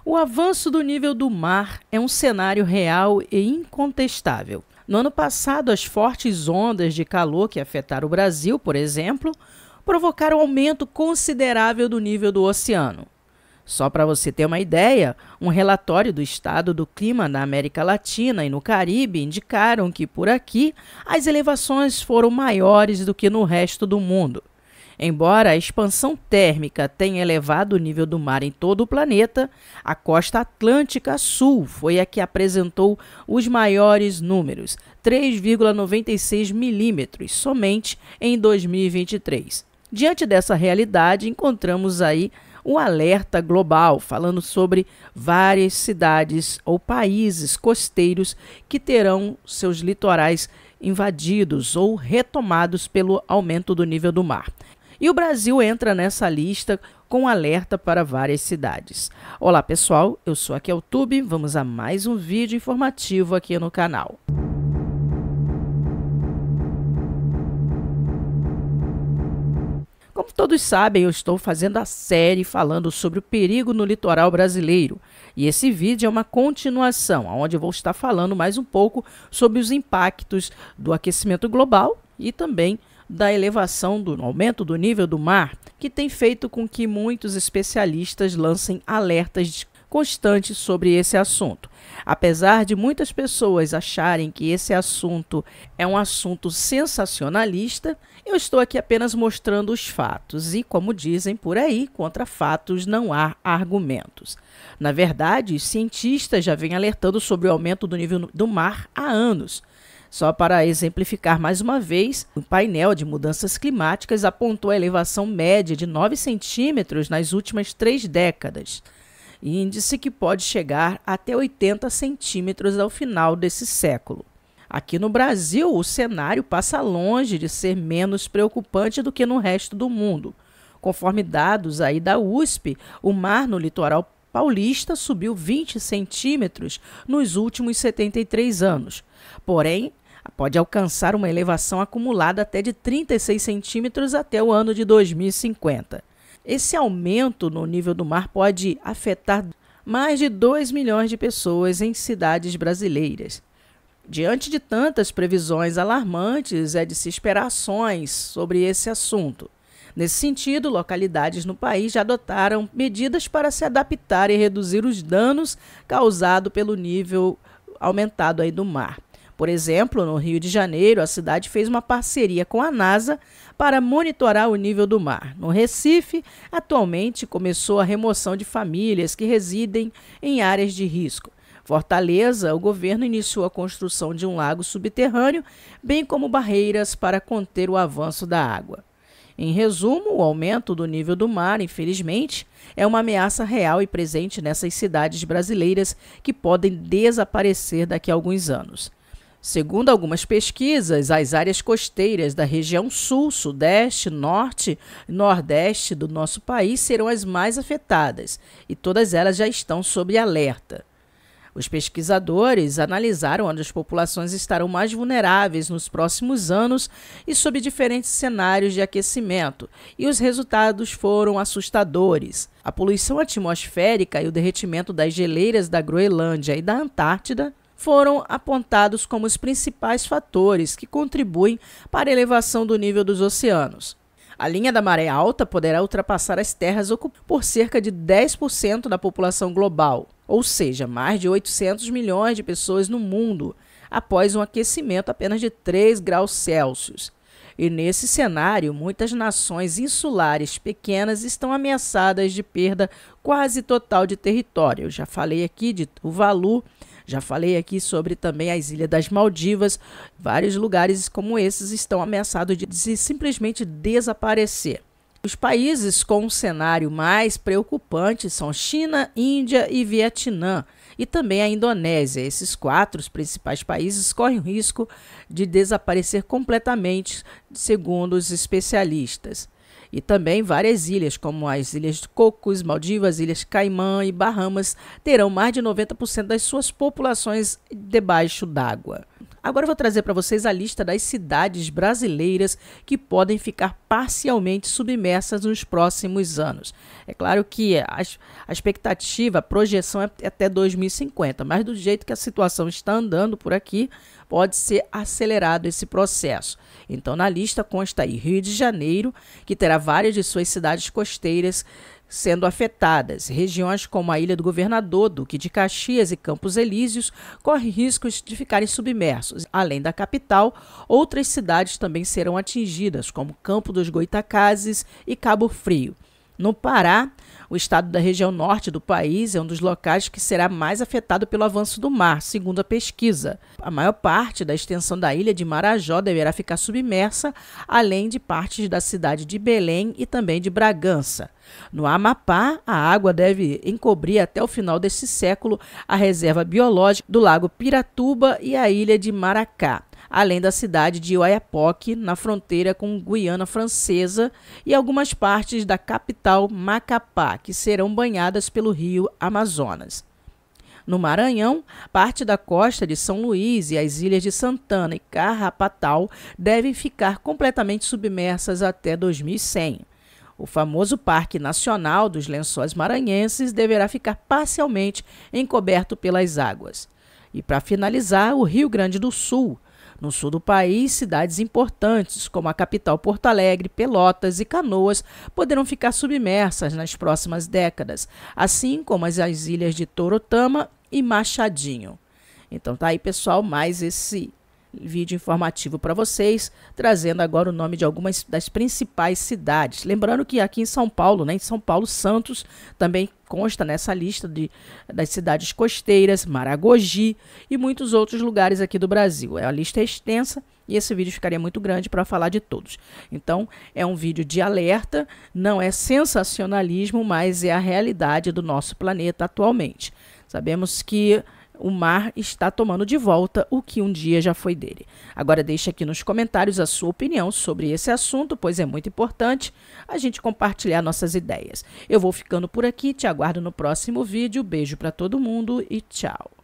O avanço do nível do mar é um cenário real e incontestável. No ano passado, as fortes ondas de calor que afetaram o Brasil, por exemplo, provocaram aumento considerável do nível do oceano. Só para você ter uma ideia, um relatório do estado do clima na América Latina e no Caribe indicaram que, por aqui, as elevações foram maiores do que no resto do mundo. Embora a expansão térmica tenha elevado o nível do mar em todo o planeta, a costa atlântica sul foi a que apresentou os maiores números, 3,96 milímetros, somente em 2023. Diante dessa realidade, encontramos aí um alerta global falando sobre várias cidades ou países costeiros que terão seus litorais invadidos ou retomados pelo aumento do nível do mar. E o Brasil entra nessa lista com alerta para várias cidades. Olá pessoal, eu sou a Keltube, vamos a mais um vídeo informativo aqui no canal. Como todos sabem, eu estou fazendo a série falando sobre o perigo no litoral brasileiro. E esse vídeo é uma continuação, onde eu vou estar falando mais um pouco sobre os impactos do aquecimento global e também da elevação do aumento do nível do mar, que tem feito com que muitos especialistas lancem alertas constantes sobre esse assunto. Apesar de muitas pessoas acharem que esse assunto é um assunto sensacionalista, eu estou aqui apenas mostrando os fatos e, como dizem por aí, contra fatos não há argumentos. Na verdade, os cientistas já vêm alertando sobre o aumento do nível do mar há anos. Só para exemplificar mais uma vez, o painel de mudanças climáticas apontou a elevação média de 9 centímetros nas últimas 3 décadas, índice que pode chegar até 80 centímetros ao final desse século. Aqui no Brasil, o cenário passa longe de ser menos preocupante do que no resto do mundo. Conforme dados aí da USP, o mar no litoral paulista subiu 20 centímetros nos últimos 73 anos. Porém, pode alcançar uma elevação acumulada até de 36 centímetros até o ano de 2050. Esse aumento no nível do mar pode afetar mais de 2 milhões de pessoas em cidades brasileiras. Diante de tantas previsões alarmantes, é de se esperar ações sobre esse assunto. Nesse sentido, localidades no país já adotaram medidas para se adaptar e reduzir os danos causados pelo nível aumentado aí do mar. Por exemplo, no Rio de Janeiro, a cidade fez uma parceria com a NASA para monitorar o nível do mar. No Recife, atualmente começou a remoção de famílias que residem em áreas de risco. Fortaleza, o governo iniciou a construção de um lago subterrâneo, bem como barreiras para conter o avanço da água. Em resumo, o aumento do nível do mar, infelizmente, é uma ameaça real e presente nessas cidades brasileiras que podem desaparecer daqui a alguns anos. Segundo algumas pesquisas, as áreas costeiras da região sul, sudeste, norte e nordeste do nosso país serão as mais afetadas e todas elas já estão sob alerta. Os pesquisadores analisaram onde as populações estarão mais vulneráveis nos próximos anos e sob diferentes cenários de aquecimento, e os resultados foram assustadores. A poluição atmosférica e o derretimento das geleiras da Groenlândia e da Antártida foram apontados como os principais fatores que contribuem para a elevação do nível dos oceanos. A linha da maré alta poderá ultrapassar as terras ocupadas por cerca de 10% da população global, ou seja, mais de 800 milhões de pessoas no mundo, após um aquecimento apenas de 3 graus Celsius. E nesse cenário, muitas nações insulares pequenas estão ameaçadas de perda quase total de território. Eu já falei aqui de Tuvalu, já falei aqui sobre também as Ilhas das Maldivas. Vários lugares como esses estão ameaçados de simplesmente desaparecer. Os países com um cenário mais preocupante são China, Índia e Vietnã, e também a Indonésia. Esses 4 principais países correm o risco de desaparecer completamente, segundo os especialistas. E também várias ilhas, como as Ilhas de Cocos, Maldivas, Ilhas Caimã e Bahamas, terão mais de 90% das suas populações debaixo d'água. Agora eu vou trazer para vocês a lista das cidades brasileiras que podem ficar parcialmente submersas nos próximos anos. É claro que a expectativa, a projeção é até 2050, mas do jeito que a situação está andando por aqui, pode ser acelerado esse processo. Então, na lista consta aí Rio de Janeiro, que terá várias de suas cidades costeiras sendo afetadas. Regiões como a Ilha do Governador, Duque de Caxias e Campos Elíseos correm riscos de ficarem submersos. Além da capital, outras cidades também serão atingidas, como Campo dos Goitacazes e Cabo Frio. No Pará, o estado da região norte do país é um dos locais que será mais afetado pelo avanço do mar, segundo a pesquisa. A maior parte da extensão da ilha de Marajó deverá ficar submersa, além de partes da cidade de Belém e também de Bragança. No Amapá, a água deve encobrir até o final desse século a reserva biológica do Lago Piratuba e a ilha de Maracá, além da cidade de Oiapoque, na fronteira com Guiana Francesa, e algumas partes da capital Macapá, que serão banhadas pelo rio Amazonas. No Maranhão, parte da costa de São Luís e as ilhas de Santana e Carrapatal devem ficar completamente submersas até 2100. O famoso Parque Nacional dos Lençóis Maranhenses deverá ficar parcialmente encoberto pelas águas. E para finalizar, o Rio Grande do Sul. No sul do país, cidades importantes, como a capital Porto Alegre, Pelotas e Canoas, poderão ficar submersas nas próximas décadas, assim como as ilhas de Torotama e Machadinho. Então tá aí, pessoal, mais esse vídeo informativo para vocês, trazendo agora o nome de algumas das principais cidades. Lembrando que aqui em São Paulo, né, em São Paulo, Santos também consta nessa lista das cidades costeiras, Maragogi e muitos outros lugares aqui do Brasil. A lista é extensa e esse vídeo ficaria muito grande para falar de todos. Então, é um vídeo de alerta, não é sensacionalismo, mas é a realidade do nosso planeta atualmente. Sabemos que o mar está tomando de volta o que um dia já foi dele. Agora deixe aqui nos comentários a sua opinião sobre esse assunto, pois é muito importante a gente compartilhar nossas ideias. Eu vou ficando por aqui, te aguardo no próximo vídeo. Beijo para todo mundo e tchau.